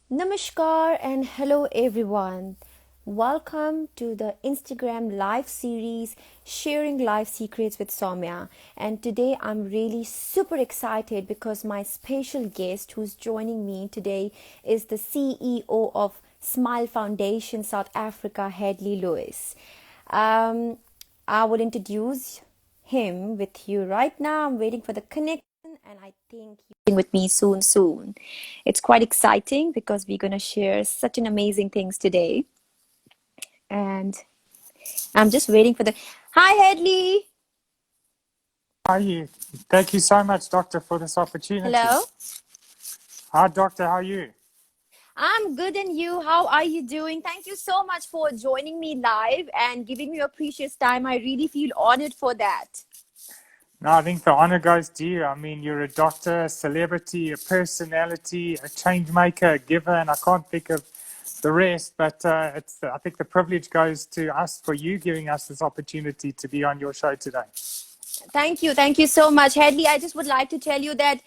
Namaskar and hello everyone. Welcome to the Instagram live series Sharing Life Secrets with Saumya. And today I'm really super excited because my special guest who's joining me today is the CEO of Smile Foundation South Africa, Hedley Lewis. Um, I will introduce him with you right now. I'm waiting for the connection and I think you'll be with me soon. It's quite exciting because we're going to share such an amazing things today. And I'm just waiting for the Hi Hedley. How are you? Thank you so much, Doctor, for this opportunity. Hello. Hi, Doctor, how are you? I'm good and you? How are you doing? Thank you so much for joining me live and giving me your precious time. I really feel honored for that. No, I think the honor goes to you. I mean, you're a doctor, a celebrity, a personality, a change maker, a giver, and I can't think of the rest, but I think the privilege goes to us for you giving us this opportunity to be on your show today. Thank you so much, Hedley. I just would like to tell you that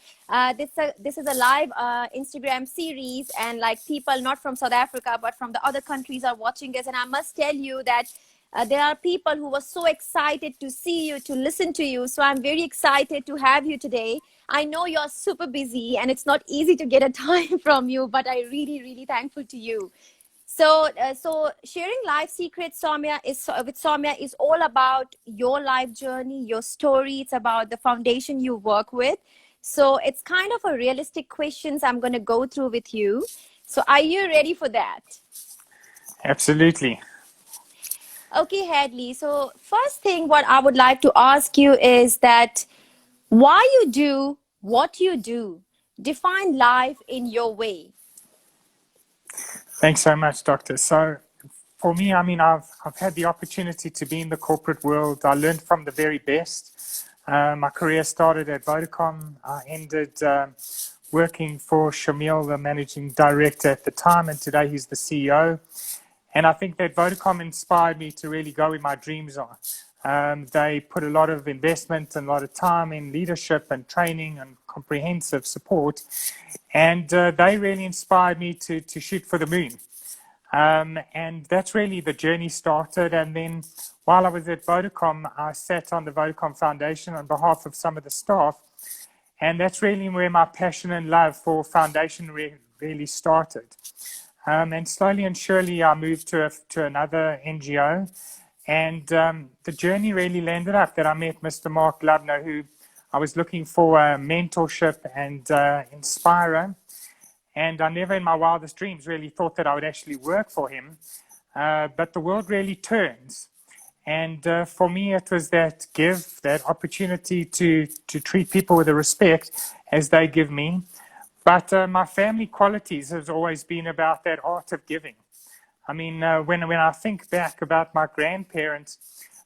this is a live Instagram series, and like people not from South Africa but from the other countries are watching us. And I must tell you that there are people who were so excited to see you, to listen to you. So I'm very excited to have you today. I know you're super busy, and it's not easy to get a time from you, but I really thankful to you. So sharing life secrets, Saumya, is with Saumya is all about your life journey, your story. It's about the foundation you work with. So it's kind of a realistic questions I'm going to go through with you. So are you ready for that? Absolutely. Okay, Hadley. So first thing, what I would like to ask you is that why you do what you do. Define life in your way. Thanks so much, Doctor. So, for me, I mean, I've had the opportunity to be in the corporate world. I learned from the very best. My career started at Vodacom. I ended working for Shamil, the managing director at the time, and today he's the CEO. And I think that Vodacom inspired me to really go where my dreams are. They put a lot of investment and a lot of time in leadership and training and comprehensive support. And they really inspired me to shoot for the moon. And that's really the journey started. And then while I was at Vodacom, I sat on the Vodacom Foundation on behalf of some of the staff. And that's really where my passion and love for foundation really started. And slowly and surely, I moved to another NGO. And the journey really landed up that I met Mr. Mark Lubner, who I was looking for mentorship and inspirer. And I never in my wildest dreams really thought that I would actually work for him. But the world really turns. And for me, it was that that opportunity to treat people with the respect as they give me. But my family qualities has always been about that art of giving. I mean, when I think back about my grandparents,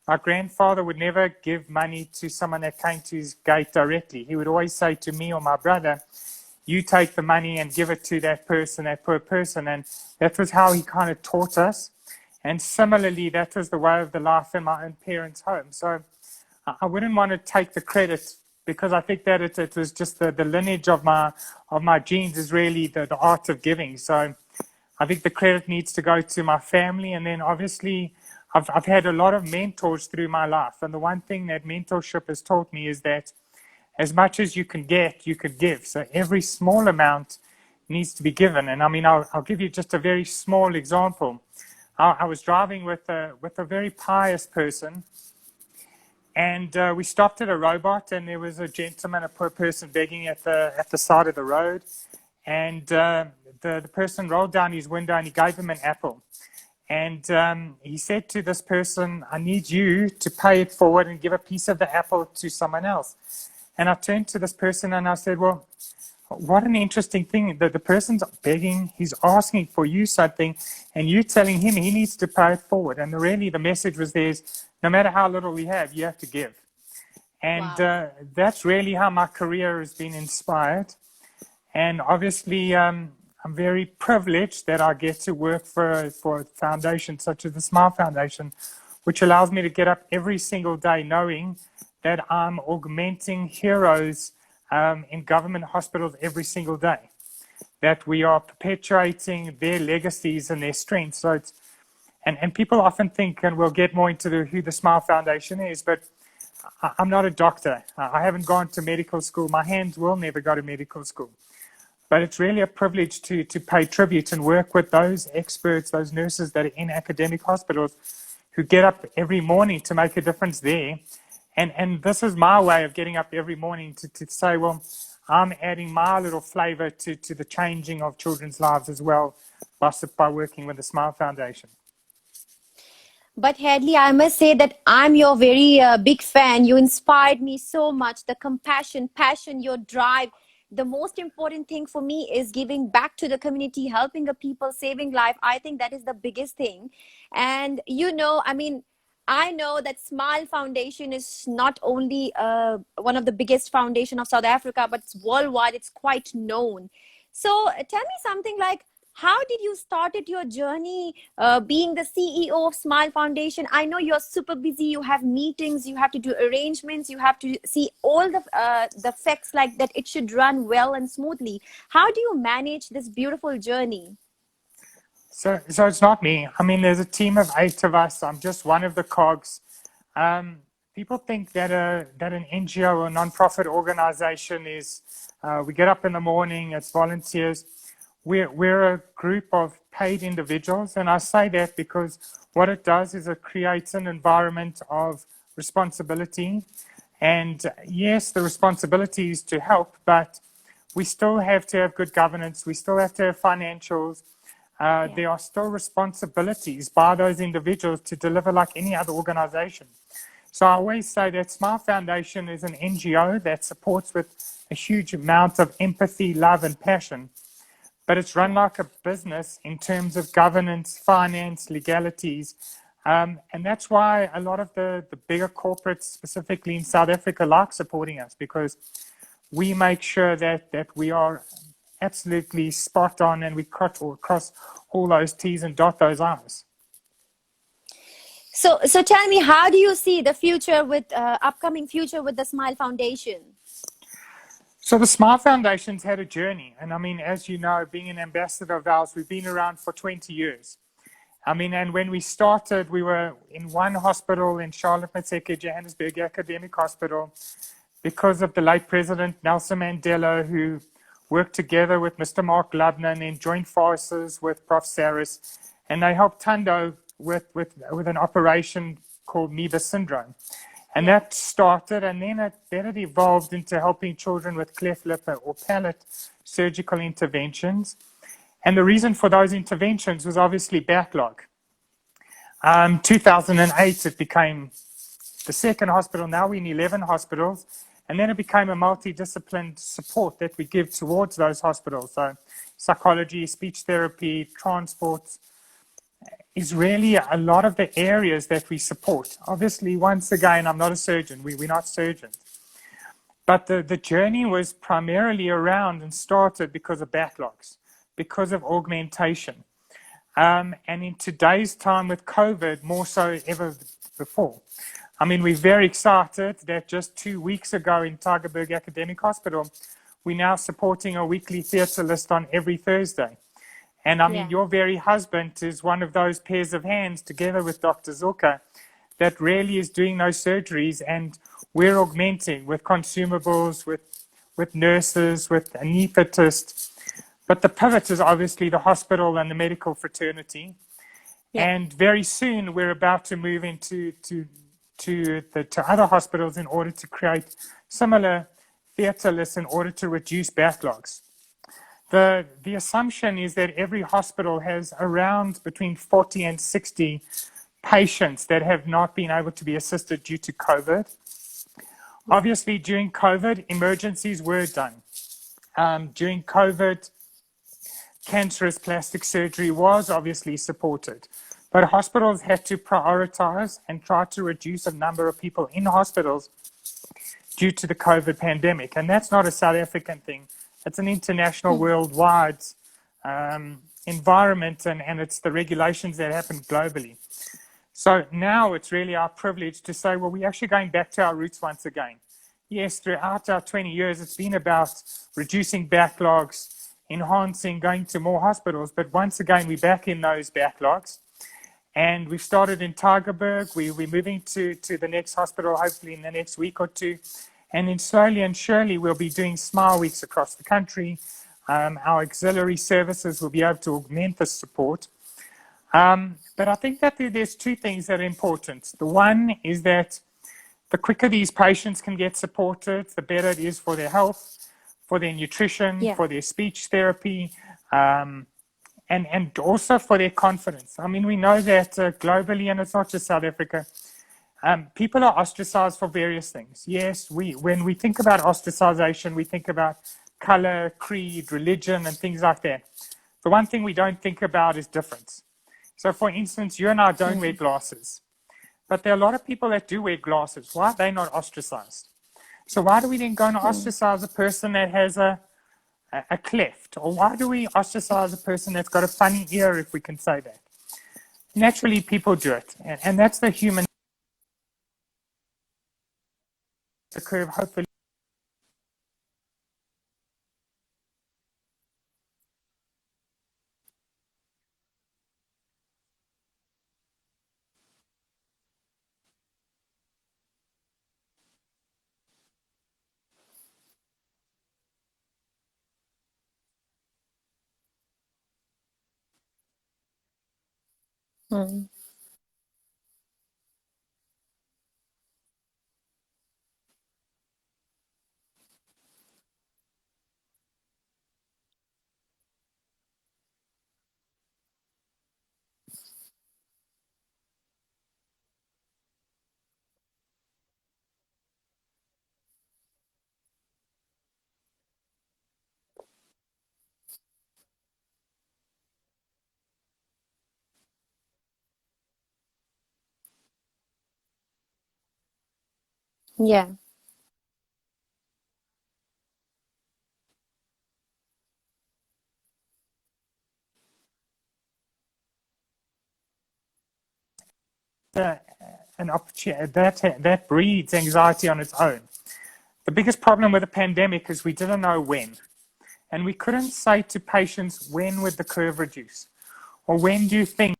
my grandfather would never give money to someone that came to his gate directly. He would always say to me or my brother, you take the money and give it to that person, that poor person. And that was how he kind of taught us. And similarly, that was the way of the life in my own parents' home. So I wouldn't want to take the credit because I think that it was just the lineage of my genes is really the art of giving. So I think the credit needs to go to my family. And then obviously I've had a lot of mentors through my life. And the one thing that mentorship has taught me is that as much as you can get, you could give. So every small amount needs to be given. And I mean, I'll give you just a very small example. I was driving with a very pious person, and we stopped at a robot, and there was a gentleman, a poor person, begging at the side of the road. And the person rolled down his window and he gave him an apple. And he said to this person, I need you to pay it forward and give a piece of the apple to someone else. And I turned to this person and I said, well, what an interesting thing that the person's begging, he's asking for you something, and you telling him he needs to pay it forward. And really the message was there's no matter how little we have, you have to give. And Wow. that's really how my career has been inspired. And obviously, I'm very privileged that I get to work for a foundation such as the Smile Foundation, which allows me to get up every single day knowing that I'm augmenting heroes in government hospitals every single day. that we are perpetuating their legacies and their strengths. So it's, and people often think, and we'll get more into who the Smile Foundation is, but I'm not a doctor. I haven't gone to medical school. My hands will never go to medical school. But it's really a privilege to pay tribute and work with those experts, those nurses that are in academic hospitals who get up every morning to make a difference there. And this is my way of getting up every morning to say, well, I'm adding my little flavor to the changing of children's lives as well by working with the Smile Foundation. But Hedley, I must say that I'm your very big fan. You inspired me so much. The compassion, passion, your drive. The most important thing for me is giving back to the community, helping the people, saving life. I think that is the biggest thing. And I mean, I know that Smile Foundation is not only one of the biggest foundation of South Africa, but it's worldwide. It's quite known. So tell me something like, how did you started your journey being the CEO of Smile Foundation? I know you're super busy. You have meetings. You have to do arrangements. You have to see all the facts like that. It should run well and smoothly. How do you manage this beautiful journey? So it's not me. I mean, there's a team of 8 of us. I'm just one of the cogs. People think that an NGO or non-profit organization is, we get up in the morning, it's volunteers. We're a group of paid individuals, and I say that because what it does is it creates an environment of responsibility. And yes, the responsibility is to help, but we still have to have good governance. We still have to have financials. There are still responsibilities by those individuals to deliver like any other organization. So I always say that Smile Foundation is an NGO that supports with a huge amount of empathy, love, and passion. But it's run like a business in terms of governance, finance, legalities. And that's why a lot of the bigger corporates, specifically in South Africa, like supporting us, because we make sure that we are absolutely spot on and we cross all those T's and dot those I's. So tell me, how do you see the future with upcoming future with the Smile Foundation? So the Smile Foundation's had a journey. And I mean, as you know, being an ambassador of ours, we've been around for 20 years. I mean, and when we started, we were in one hospital in Charlotte Maxeke, Johannesburg Academic Hospital, because of the late President Nelson Mandela, who worked together with Mr. Mark Lubnan in joint forces with Prof. Saris, and they helped Tando with an operation called Neber syndrome. And that started, and then it evolved into helping children with cleft lip or palate surgical interventions. And the reason for those interventions was obviously backlog. 2008, it became the second hospital. Now we're in 11 hospitals. And then it became a multidisciplined support that we give towards those hospitals. So psychology, speech therapy, transport is really a lot of the areas that we support. Obviously, once again, I'm not a surgeon. We're not surgeons. But the journey was primarily around and started because of backlogs, because of augmentation. And in today's time with COVID, more so ever before. I mean, we're very excited that just 2 weeks ago in Tygerberg Academic Hospital, we're now supporting a weekly theatre list on every Thursday. And I mean, your very husband is one of those pairs of hands together with Dr. Zorka that really is doing those surgeries, and we're augmenting with consumables, with nurses, with anaesthetists. But the pivot is obviously the hospital and the medical fraternity. Yeah. And very soon we're about to move into to other hospitals in order to create similar theatre lists in order to reduce backlogs. The assumption is that every hospital has around between 40 and 60 patients that have not been able to be assisted due to COVID. Obviously, during COVID, emergencies were done. During COVID, cancerous plastic surgery was obviously supported. But hospitals had to prioritize and try to reduce the number of people in hospitals due to the COVID pandemic. And that's not a South African thing. It's an international, worldwide environment, and it's the regulations that happen globally. So now it's really our privilege to say, well, we're actually going back to our roots once again. Yes, throughout our 20 years, it's been about reducing backlogs, enhancing, going to more hospitals. But once again, we're back in those backlogs. And we've started in Tygerberg. We're moving to the next hospital, hopefully in the next week or two. And then slowly and surely, we'll be doing Smile Weeks across the country. Our auxiliary services will be able to augment this support. But I think that there's two things that are important. The one is that the quicker these patients can get supported, the better it is for their health, for their nutrition, Yeah. for their speech therapy, and also for their confidence. I mean, we know that globally, and it's not just South Africa, people are ostracized for various things. Yes, when we think about ostracization, we think about color, creed, religion, and things like that. The one thing we don't think about is difference. So, for instance, you and I don't wear glasses, but there are a lot of people that do wear glasses. Why are they not ostracized? So why do we then go and ostracize a person that has a cleft? Or why do we ostracize a person that's got a funny ear, if we can say that? Naturally, people do it. And that's the human curve, hopefully. Mm. Yeah. uh, an opportunity that breeds anxiety on its own. The biggest problem with the pandemic is we didn't know when, and we couldn't say to patients, when would the curve reduce, or when do you think?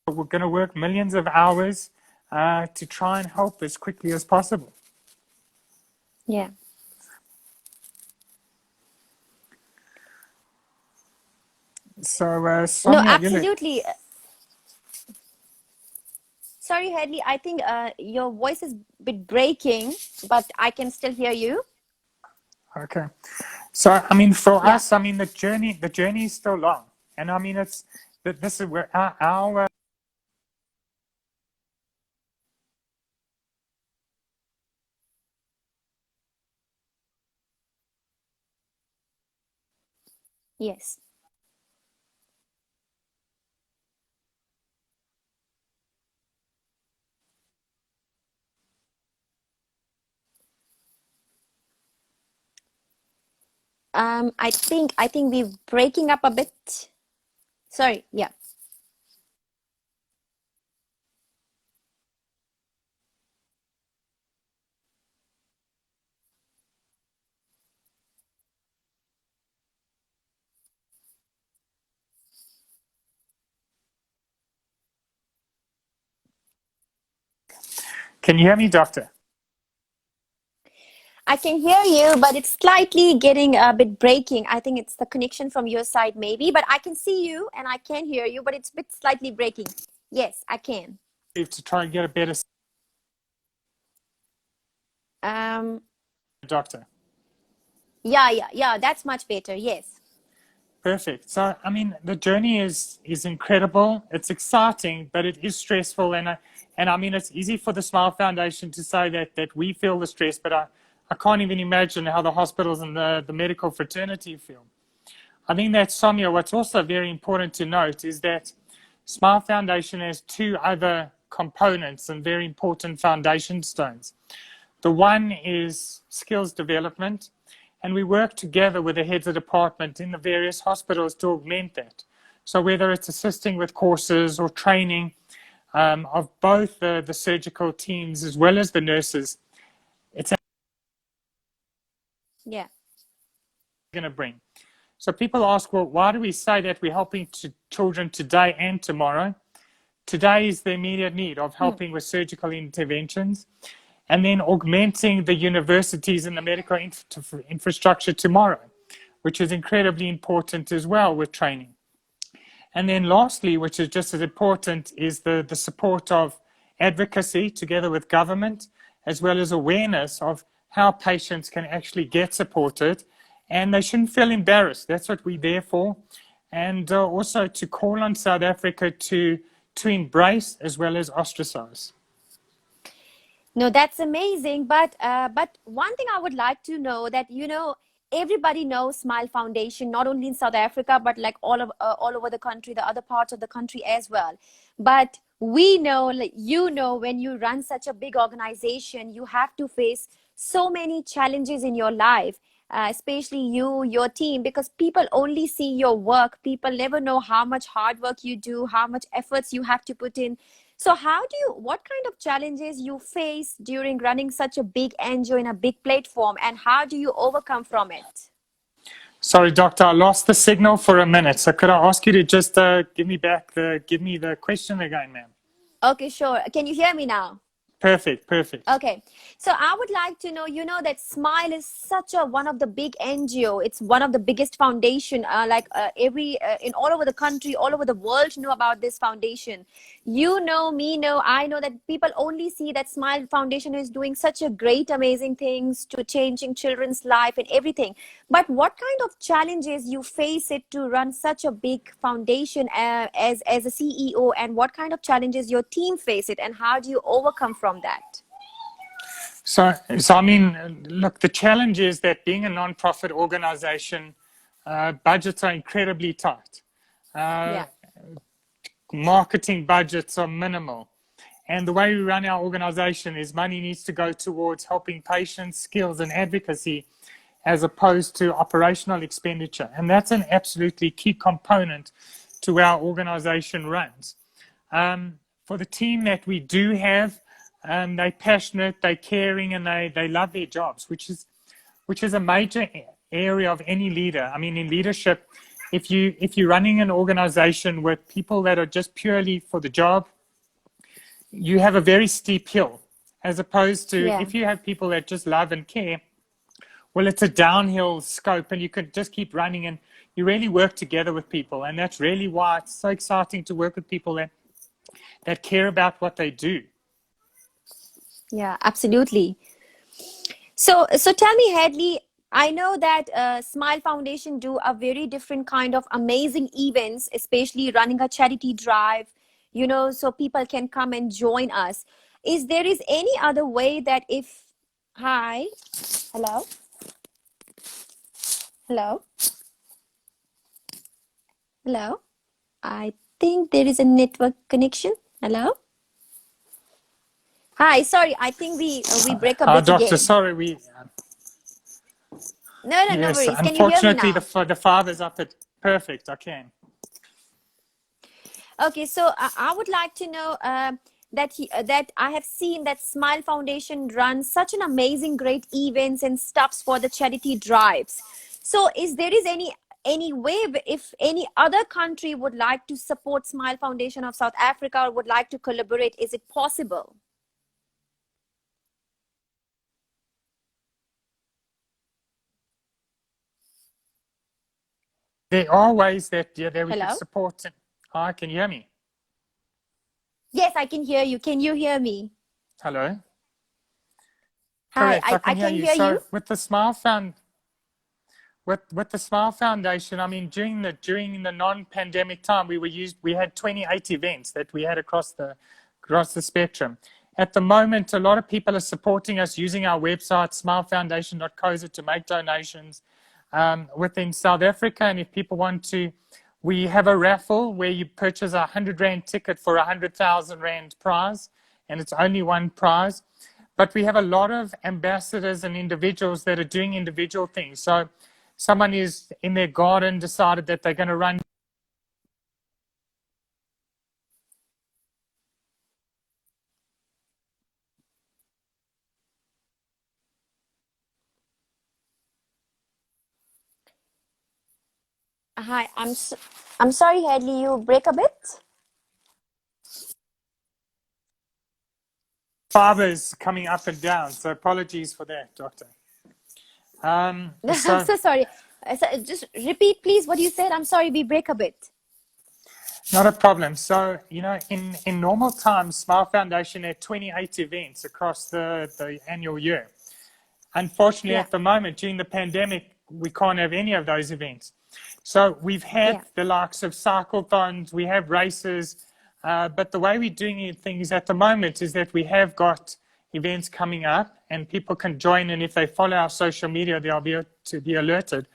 We're going to work millions of hours to try and help as quickly as possible. Yeah. So, No, Saumya, absolutely. Sorry, Hedley. I think your voice is a bit breaking, but I can still hear you. okay. So, I mean, for Yeah. us, I mean, the journey is still long, and I mean, it's this is where our Yes. I think we're breaking up a bit. Sorry. Yeah. Can you hear me, doctor? I can hear you, but it's slightly getting a bit breaking. I think it's the connection from your side, maybe. But I can see you and I can hear you, but it's a bit slightly breaking. Yes, I can. To try and get a better Um, doctor. yeah. That's much better. Yes. Perfect. So, I mean, the journey is incredible. It's exciting, but it is stressful. And I mean, it's easy for the Smile Foundation to say that we feel the stress, but I can't even imagine how the hospitals and the medical fraternity feel. I think that, Saumya, what's also very important to note is that Smile Foundation has two other components and very important foundation stones. The one is skills development, and we work together with the heads of department in the various hospitals to augment that. So whether it's assisting with courses or training of both the surgical teams as well as the nurses, it's Yeah. going to bring. So people ask, well, why do we say that we're helping children today and tomorrow? Today is the immediate need of helping with surgical interventions, and then augmenting the universities and the medical infrastructure tomorrow, which is incredibly important as well with training. And then lastly, which is just as important, is the support of advocacy together with government, as well as awareness of how patients can actually get supported, and they shouldn't feel embarrassed. That's what we're there for. And also to call on South Africa to embrace as well as ostracize. No, that's amazing. But one thing I would like to know that, everybody knows Smile Foundation, not only in South Africa, but like all over the country, the other parts of the country as well. But we know, like, when you run such a big organization, you have to face so many challenges in your life. Especially your team, because people only see your work. People never know how much hard work you do, how much efforts you have to put in. So what kind of challenges you face during running such a big NGO in a big platform, and how do you overcome from it? Sorry, Doctor, I lost the signal for a minute. So could I ask you to just give me the question again, ma'am? Okay, sure. Can you hear me now? Perfect. Okay, so I would like to know, that Smile is such one of the big NGO. It's one of the biggest foundation, in all over the country, all over the world know about this foundation. I know that people only see that Smile Foundation is doing such a great, amazing things to changing children's life and everything. But what kind of challenges you face it to run such a big foundation as a CEO, and what kind of challenges your team face it, and how do you overcome from that? So I mean, look, the challenge is that being a non-profit organization, budgets are incredibly tight. Yeah. Marketing budgets are minimal. And the way we run our organization is money needs to go towards helping patients, skills, and advocacy, as opposed to operational expenditure. And that's an absolutely key component to our organization runs. For the team that we do have, they're passionate, they're caring, and they love their jobs, which is a major area of any leader. I mean, in leadership, if you're running an organization with people that are just purely for the job, you have a very steep hill, as opposed to if you have people that just love and care, well, it's a downhill scope, and you could just keep running, and you really work together with people. And that's really why it's so exciting to work with people that care about what they do. Yeah, absolutely. So tell me, Hedley, I know that Smile Foundation do a very different kind of amazing events, especially running a charity drive, so people can come and join us. Is any other way that hi, hello, hello, hello, I think there is a network connection. Hello? Hi, sorry, I think we break up Doctor, again. sorry, No yes, worries. Can you hear me unfortunately, now? the father's up at perfect. I can. Okay, so I would like to know that I have seen that Smile Foundation runs such an amazing, great events and stuffs for the charity drives. So, is any way, if any other country would like to support Smile Foundation of South Africa or would like to collaborate, is it possible? There are ways that we Hello? can support. Hi, can you hear me? Yes, I can hear you. Can you hear me? Hello. Hi, Correct, I can hear So you. with the Smile Foundation, I mean, during the non-pandemic time, we had 28 events that we had across the spectrum, At the moment, a lot of people are supporting us using our website, smilefoundation.co.za, to make donations within South Africa. And if people want to, we have a raffle where you purchase a 100 Rand ticket for a 100,000 Rand prize, and it's only one prize. But we have a lot of ambassadors and individuals that are doing individual things. So someone is in their garden, decided that they're going to run. Hi, I'm sorry, Hedley, you break a bit. Fibers coming up and down, so apologies for that, Doctor. I'm so sorry. Just repeat, please, what you said. I'm sorry, we break a bit. Not a problem. So, you know, in normal times, Smile Foundation had 28 events across the annual year. Unfortunately, at the moment, during the pandemic, we can't have any of those events. So we've had the likes of cyclethons, we have races, but the way we're doing things at the moment is that we have got events coming up and people can join, and if they follow our social media, they'll be able to be alerted.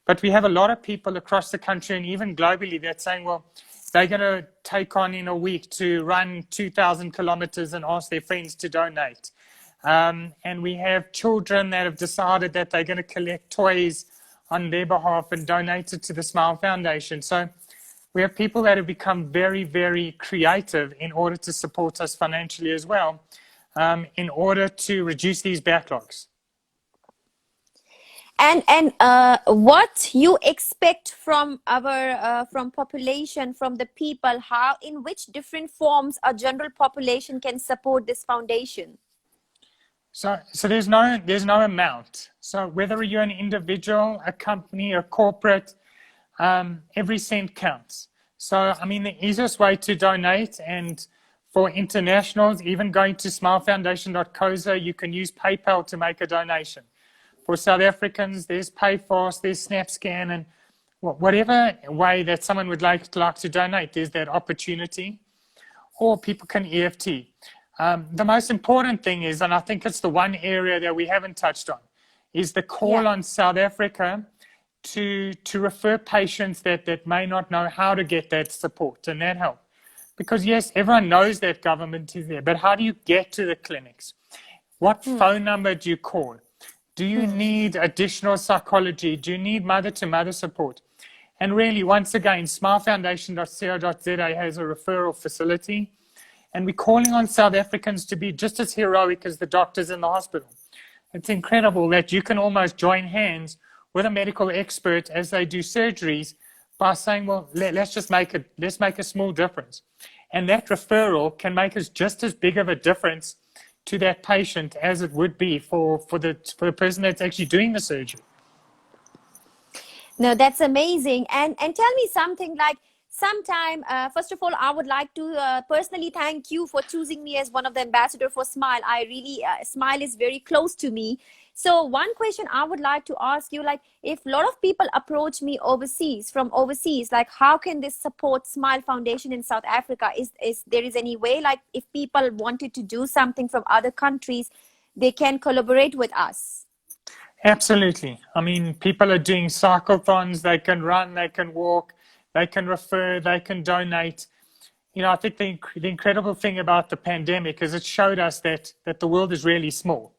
But we have a lot of people across the country and even globally that's saying, well, they're going to take on in a week to run 2,000 kilometers and ask their friends to donate. And we have children that have decided that they're going to collect toys on their behalf and donate it to the Smile Foundation. So we have people that have become very, very creative in order to support us financially as well, in order to reduce these backlogs. And what you expect from our from population, from the people, how, in which different forms a general population can support this foundation? So there's no amount. So whether you're an individual, a company, a corporate, every cent counts. So, I mean, the easiest way to donate, and for internationals, even going to smilefoundation.co.za, you can use PayPal to make a donation. For South Africans, there's PayFast, there's SnapScan, and whatever way that someone would like to donate, there's that opportunity. Or people can EFT. The most important thing is, and I think it's the one area that we haven't touched on, is the call on South Africa to refer patients that may not know how to get that support and that help. Because yes, everyone knows that government is there, but how do you get to the clinics? What phone number do you call? Do you need additional psychology? Do you need mother-to-mother support? And really, once again, smilefoundation.co.za has a referral facility. And we're calling on South Africans to be just as heroic as the doctors in the hospital. It's incredible that you can almost join hands with a medical expert as they do surgeries by saying, well, let's make a small difference. And that referral can make us just as big of a difference to that patient as it would be for the person that's actually doing the surgery. No, that's amazing. And tell me something like, sometime, first of all, I would like to personally thank you for choosing me as one of the ambassador for Smile. I really, Smile is very close to me. So one question I would like to ask you, like, if a lot of people approach me from overseas, like, how can this support Smile Foundation in South Africa? Is there any way, like, if people wanted to do something from other countries, they can collaborate with us? Absolutely. I mean, people are doing cyclethons, they can run, they can walk, they can refer, they can donate. You know, I think the incredible thing about the pandemic is it showed us that the world is really small.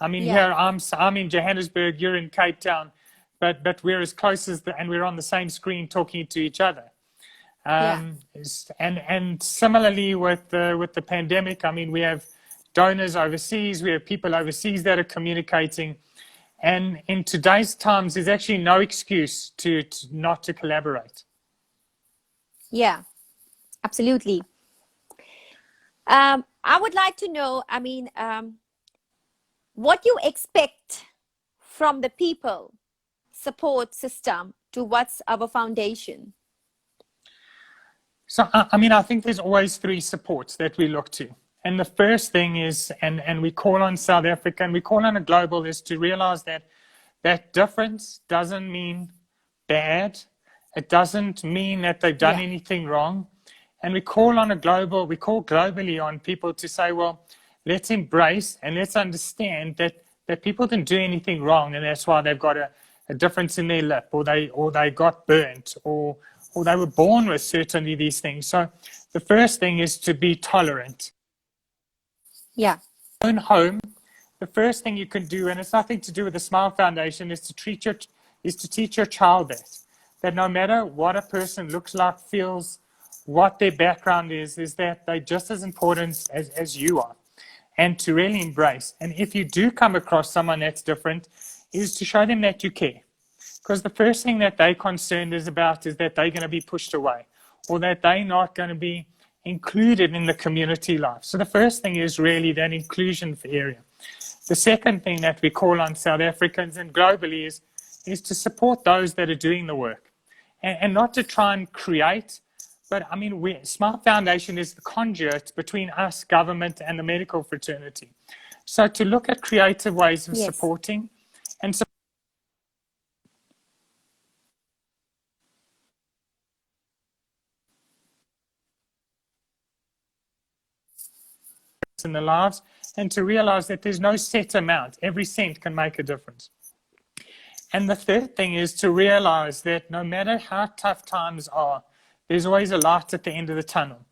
I mean, here I'm in Johannesburg, you're in Cape Town, but we're as close as and we're on the same screen talking to each other. And similarly with the pandemic, I mean, we have donors overseas, we have people overseas that are communicating. And in today's times, there's actually no excuse to not to collaborate. Yeah, absolutely. I would like to know, I mean, what you expect from the people support system towards our foundation? So, I mean, I think there's always three supports that we look to. And the first thing is, and we call on South Africa and we call on a global, is to realize that difference doesn't mean bad. It doesn't mean that they've done anything wrong. And we call globally on people to say, well, let's embrace and let's understand that people didn't do anything wrong, and that's why they've got a difference in their lip, or they got burnt, or they were born with certainly these things. So the first thing is to be tolerant. Yeah. Own home, the first thing you can do, and it's nothing to do with the Smile Foundation, is to teach your child that no matter what a person looks like, feels, what their background is that they're just as important as you are, and to really embrace. And if you do come across someone that's different, is to show them that you care. Because the first thing that they're concerned about is that they're going to be pushed away, or that they're not going to be included in the community life. So the first thing is really that inclusion area. The second thing that we call on South Africans and globally is to support those that are doing the work, and not to try and create. But I mean, Smile Foundation is the conduit between us, government, and the medical fraternity. So to look at creative ways of supporting and in their lives, and to realize that there's no set amount. Every cent can make a difference. And the third thing is to realize that no matter how tough times are, there's always a light at the end of the tunnel.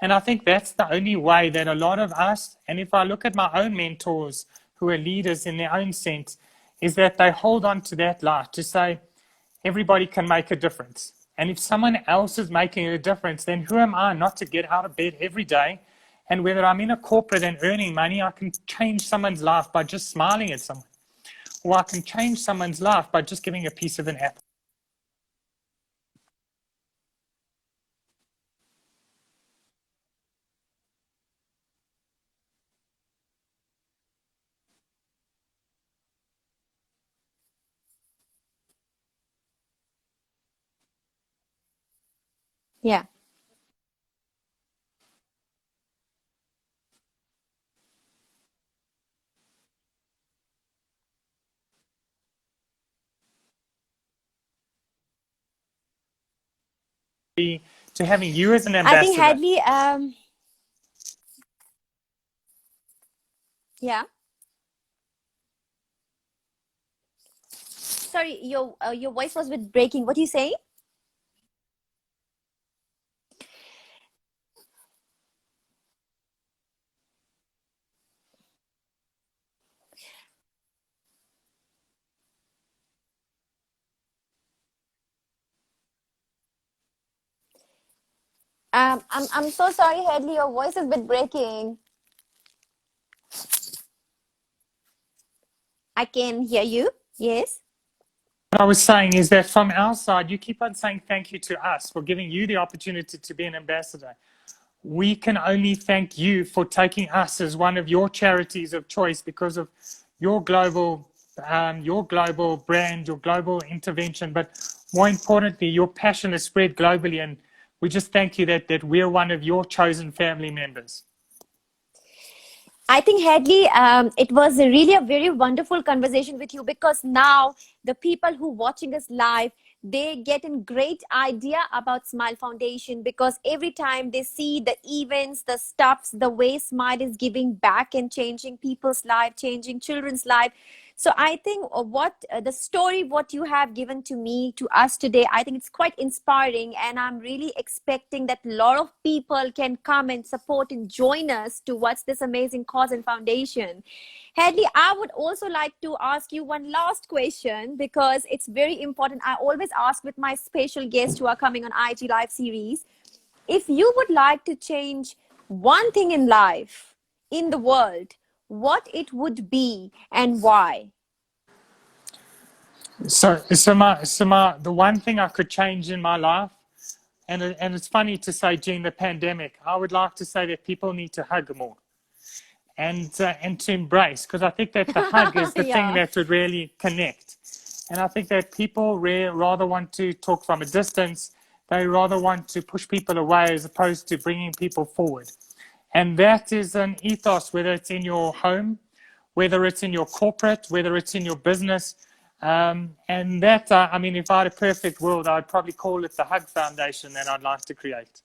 And I think that's the only way that a lot of us, and if I look at my own mentors who are leaders in their own sense, is that they hold on to that light to say, everybody can make a difference. And if someone else is making a difference, then who am I not to get out of bed every day? And whether I'm in a corporate and earning money, I can change someone's life by just smiling at someone. Or I can change someone's life by just giving a piece of an apple. Yeah. To having you as an I think ambassador. Hedley, yeah. Sorry, your voice was a bit breaking. What are you saying? I'm so sorry, Hedley. Your voice is a bit breaking. I can hear you. Yes. What I was saying is that from our side, you keep on saying thank you to us for giving you the opportunity to be an ambassador. We can only thank you for taking us as one of your charities of choice because of your global brand, your global intervention, but more importantly, your passion is spread globally. And we just thank you that we're one of your chosen family members. I think, Hedley, it was really a very wonderful conversation with you, because now the people who watching us live, they get a great idea about Smile Foundation, because every time they see the events, the stuffs, the way Smile is giving back and changing people's life, changing children's life. So I think the story, what you have given to me, to us today, I think it's quite inspiring, and I'm really expecting that a lot of people can come and support and join us towards this amazing cause and foundation. Hedley, I would also like to ask you one last question, because it's very important. I always ask with my special guests who are coming on IG Live series, if you would like to change one thing in life, in the world, what it would be and why? So the one thing I could change in my life, and it's funny to say during the pandemic, I would like to say that people need to hug more, and to embrace, because I think that the hug is the thing that would really connect. And I think that people rather want to talk from a distance. They rather want to push people away as opposed to bringing people forward. And that is an ethos, whether it's in your home, whether it's in your corporate, whether it's in your business. And that, I mean, if I had a perfect world, I'd probably call it the Hug Foundation that I'd like to create.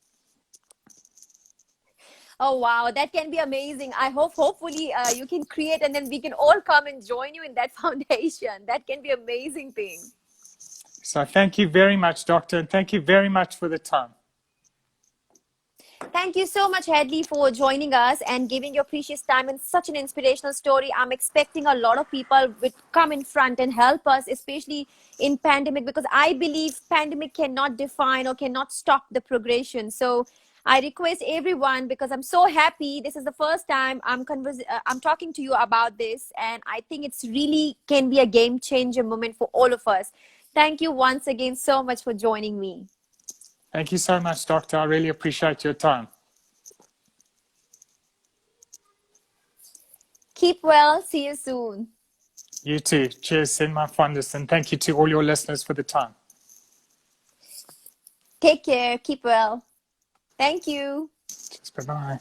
Oh wow, that can be amazing. I hope hopefully you can create and then we can all come and join you in that foundation. That can be amazing thing. So thank you very much, Doctor, and thank you very much for the time. Thank you so much, Hedley, for joining us and giving your precious time and such an inspirational story. I'm expecting a lot of people would come in front and help us, especially in pandemic, because I believe pandemic cannot define or cannot stop the progression. So I request everyone, because I'm so happy. This is the first time I'm talking to you about this, and I think it's really can be a game changer moment for all of us. Thank you once again so much for joining me. Thank you so much, Doctor. I really appreciate your time. Keep well. See you soon. You too. Cheers. Send my fondest, and thank you to all your listeners for the time. Take care. Keep well. Thank you. Cheers. Bye-bye.